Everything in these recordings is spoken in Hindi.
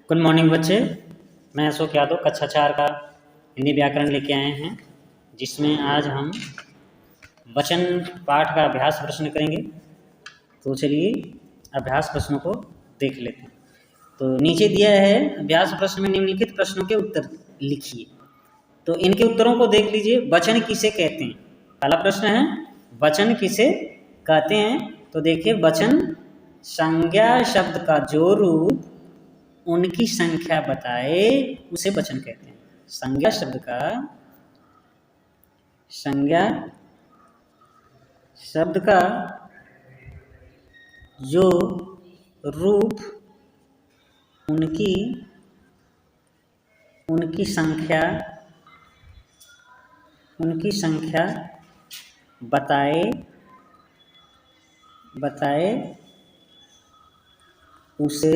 गुड मॉर्निंग बच्चे। मैं अशोक यादव कक्षा 4 का हिंदी व्याकरण लेके आए हैं, जिसमें आज हम वचन पाठ का अभ्यास प्रश्न करेंगे। तो चलिए अभ्यास प्रश्नों को देख लेते हैं। तो नीचे दिया है अभ्यास प्रश्न में निम्नलिखित प्रश्नों के उत्तर लिखिए। तो इनके उत्तरों को देख लीजिए। वचन किसे कहते हैं? पहला प्रश्न है वचन किसे कहते हैं। तो देखिए, वचन संज्ञा शब्द का जो रूप उनकी संख्या बताए उसे वचन कहते हैं। संज्ञा शब्द का जो रूप उनकी संख्या बताए उसे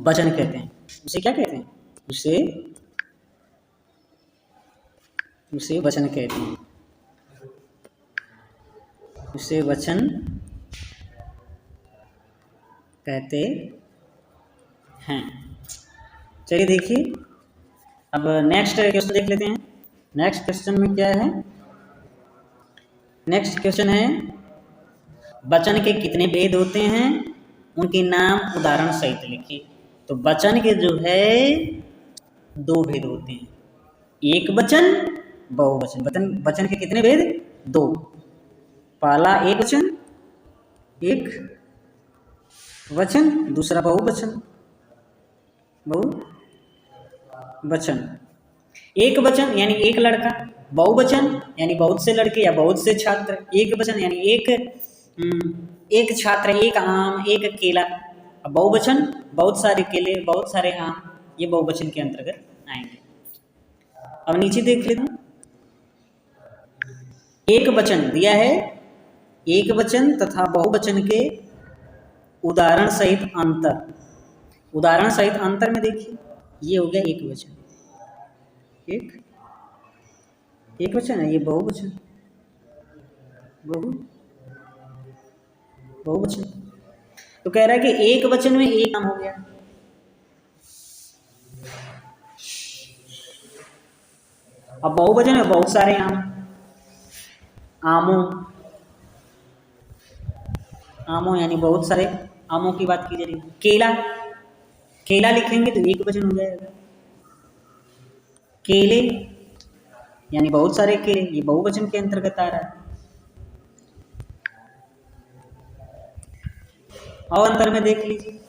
वचन कहते हैं। उसे क्या कहते हैं? उसे वचन कहते हैं। उसे वचन कहते हैं। चलिए देखिए, अब नेक्स्ट क्वेश्चन देख लेते हैं। नेक्स्ट क्वेश्चन में क्या है? नेक्स्ट क्वेश्चन है वचन के कितने भेद होते हैं, उनके नाम उदाहरण सहित लिखिए। तो वचन के जो है 2 भेद होते हैं, एक वचन, बहुवचन। वचन के कितने भेद? 2। पहला एक वचन, दूसरा बहुवचन। एक वचन यानी एक लड़का, बहुवचन यानी बहुत से लड़के या बहुत से छात्र। एक वचन यानी एक छात्र, एक आम, एक केला। अब बहुवचन बहुत सारे केले, बहुत सारे आम, ये बहुवचन के अंतर्गत आएंगे। अब नीचे देख लेते हैं। एक वचन दिया है, एक वचन तथा बहुवचन के उदाहरण सहित अंतर। उदाहरण सहित अंतर में देखिए, ये हो गया एक वचन, एक वचन है, ये बहुवचन, बहुवचन। तो कह रहा है कि एक वचन में एक आम हो गया। अब बहुवचन में बहुत सारे आमों यानी बहुत सारे आमों की बात की जा रही है। केला लिखेंगे तो एक वचन हो जाएगा। केले यानी बहुत सारे केले, ये बहुवचन के अंतर्गत आ रहा है। और अंतर में देख लीजिए,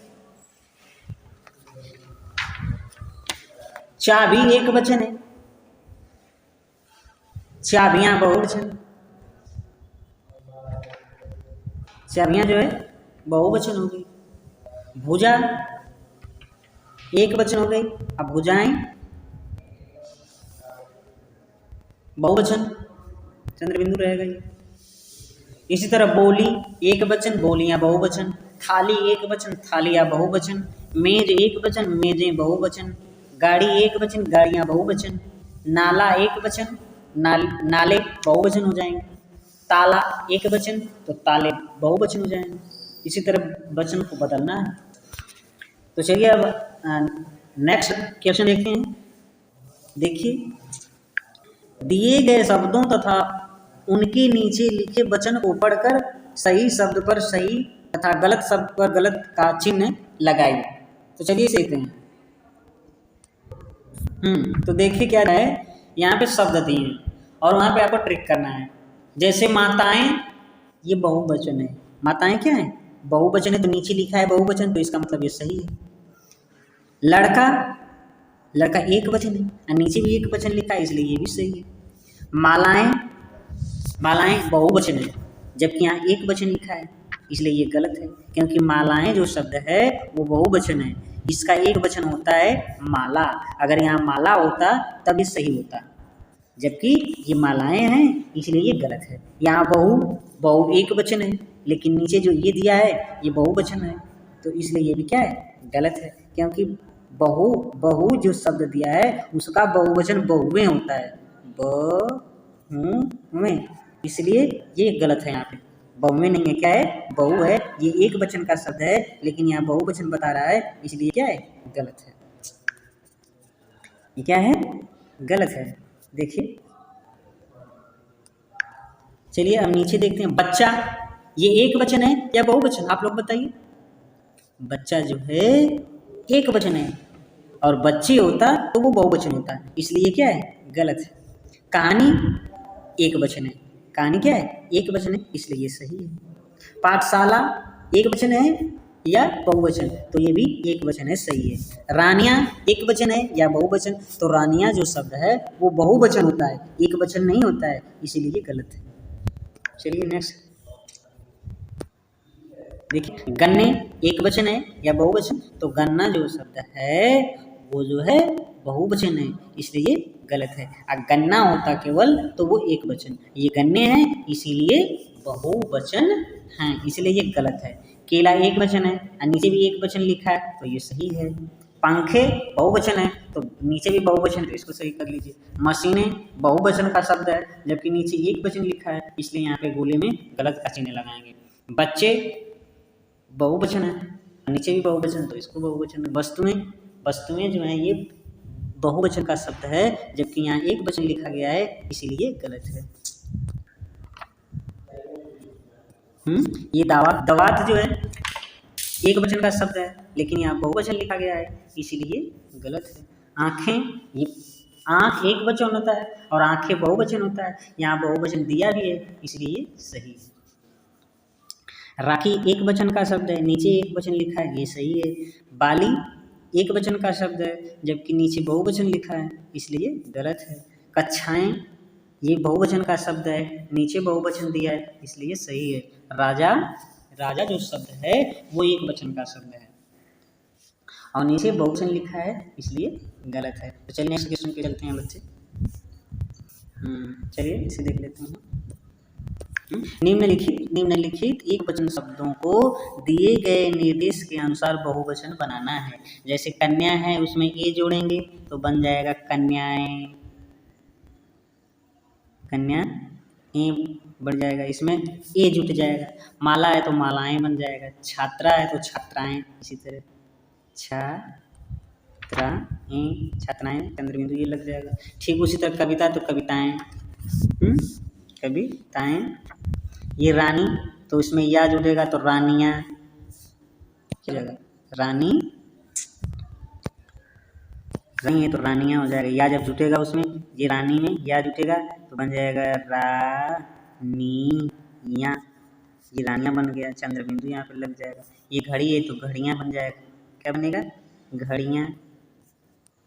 चाबी एक वचन है, चाबियां बहुवचन। चाबियां जो है बहुवचन हो गई। भुजा एक वचन हो गई। अब भुजाएं बहुवचन, चंद्रबिंदु रहेगा ये। इसी तरह बोली एक वचन, बोलियां बहुवचन। थाली एक वचन, थालियां बहुवचन। मेज एक वचन, मेजें बहुवचन। गाड़ी एक वचन, गाड़ियां बहुवचन। नाला एक वचन, नाले बहुवचन हो जाएंगे। ताला एक वचन, तो ताले बहुवचन हो जाएंगे। इसी तरह वचन को बदलना है। तो चलिए अब नेक्स्ट क्वेश्चन देखते हैं। देखिए, दिए गए शब्दों तथा उनके नीचे लिखे वचन को पढ़कर सही शब्द पर सही तथा गलत शब्द पर गलत का चिन्ह लगाइए। तो चलिए देखते हैं। तो देखिए क्या है, यहाँ पे शब्द दिए हैं और वहाँ पे आपको ट्रिक करना है। जैसे माताएं, ये बहुवचन है। माताएं क्या है? बहुवचन है, तो नीचे लिखा है बहुवचन, तो इसका मतलब ये सही है। लड़का एक वचन है और नीचे भी एक वचन लिखा है, इसलिए ये भी सही है। मालाएं बहुवचन है, जबकि यहाँ एक वचन लिखा है, इसलिए ये गलत है, क्योंकि मालाएं जो शब्द है वो बहुवचन है। इसका एक वचन होता है माला। अगर यहाँ माला होता तब ये सही होता, जबकि ये मालाएं हैं, इसलिए ये गलत है। यहाँ बहु एक वचन है, लेकिन नीचे जो ये दिया है ये बहुवचन है, तो इसलिए ये भी क्या है? गलत है, क्योंकि बहु जो शब्द दिया है उसका बहुवचन बहुएं होता है, बहुएं, इसलिए ये गलत है यहाँ पे। बहु में नहीं है, क्या है, बहु है। ये एक वचन का शब्द है लेकिन यहाँ बहुवचन बता रहा है, इसलिए क्या है, गलत है। ये क्या है, गलत है। देखिए, चलिए अब नीचे देखते हैं। बच्चा, ये एक वचन है या बहुवचन, आप लोग बताइए। बच्चा जो है एक वचन है और बच्चे होता तो वो बहुवचन होता, इसलिए क्या है, गलत है। कहानी एक वचन है, कहानी क्या है, एक वचन है, इसलिए ये सही है। पाठशाला एक वचन है या बहुवचन, तो ये भी एक वचन है, सही है। रानियां एक वचन है या बहुवचन, तो रानियां जो शब्द है वो बहुवचन होता है, एक वचन नहीं होता है, इसीलिए ये गलत है। चलिए नेक्स्ट देखिए, गन्ने एक वचन है या बहुवचन, तो गन्ना जो शब्द है वो जो है बहुवचन है, इसलिए ये गलत है। और गन्ना होता केवल तो वो एक वचन, ये गन्ने हैं इसीलिए बहुवचन हैं, इसलिए ये गलत है। केला एक वचन है और नीचे भी एक वचन लिखा है, तो ये सही है। पंखे बहुवचन है तो नीचे भी बहुवचन, तो इसको सही कर लीजिए। मशीनें बहुवचन का शब्द है जबकि नीचे एक वचन लिखा है, इसलिए यहाँ पे गोले में गलत का चिन्ह लगाएंगे। बच्चे बहुवचन है, नीचे भी बहुवचन, तो इसको बहुवचन। वस्तुएं, वस्तुएं जो हैं ये बहुवचन का शब्द है जबकि यहाँ एक वचन लिखा गया है, इसीलिए गलत है। ये दावात जो है एक वचन का शब्द है लेकिन यहाँ बहुवचन लिखा गया है, इसीलिए गलत है। आँखें, ये आँख एक वचन होता है और आँखें बहुवचन होता है, यहाँ बहुवचन दिया भी है, इसलिए सही है। राखी एक वचन का शब्द है, नीचे एक वचन लिखा है, ये सही है। बाली एक वचन का शब्द है जबकि नीचे बहुवचन लिखा है, इसलिए गलत है। कक्षाएं ये बहुवचन का शब्द है, नीचे बहुवचन दिया है, इसलिए सही है। राजा, राजा जो शब्द है वो एक वचन का शब्द है और नीचे बहुवचन लिखा है, इसलिए गलत है। तो चलिए नेक्स्ट क्वेश्चन पे चलते हैं बच्चे। चलिए इसे देख लेते हैं। निम्नलिखित एक वचन शब्दों को दिए गए निर्देश के अनुसार बहुवचन बनाना है। जैसे कन्या है, उसमें ए जोड़ेंगे तो बन जाएगा कन्याएं, कन्या ए बढ़ जाएगा, इसमें ए जुट जाएगा। माला है तो मालाएं बन जाएगा। छात्रा है तो छात्राएं, इसी तरह छात्राएं, छात्राएं चंद्रबिंदु ये लग जाएगा। ठीक उसी तरह कविता तो कविताएं, कविताएं। ये रानी तो इसमें या जुड़ेगा तो रानियां, क्या जाएगा, रानी, रानी है तो रानियां हो जाएगा। या जब जुटेगा उसमें, ये रानी में या जुटेगा तो बन जाएगा रानियां, ये रानियां बन गया, चंद्रबिंदु यहाँ पे लग जाएगा। ये घड़ी है तो घड़ियां बन जाएगा, क्या बनेगा, घड़ियां,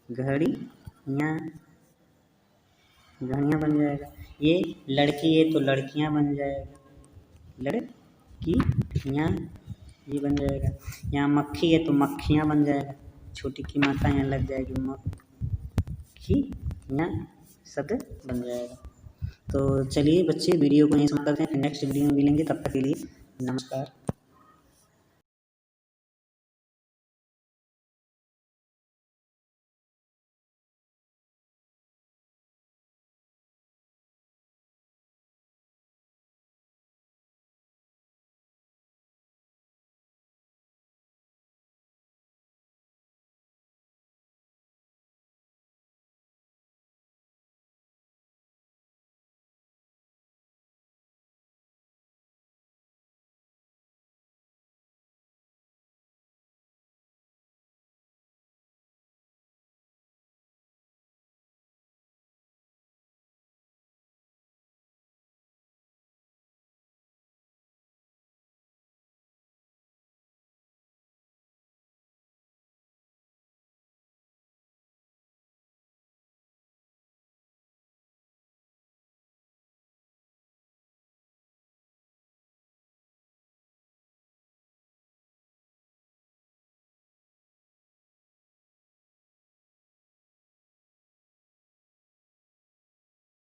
घड़ियां, घड़ियां बन जाएगा। ये लड़की है तो लड़कियां बन जाएगा, लड़कियां ये बन जाएगा। यहाँ मक्खी है तो मक्खियाँ बन जाएगा, छोटी की मात्रा यहाँ लग जाएगी, मक्खियाँ शब्द बन जाएगा। तो चलिए बच्चे वीडियो को यहीं समाप्त करते हैं, नेक्स्ट वीडियो में मिलेंगे, तब तक के लिए नमस्कार।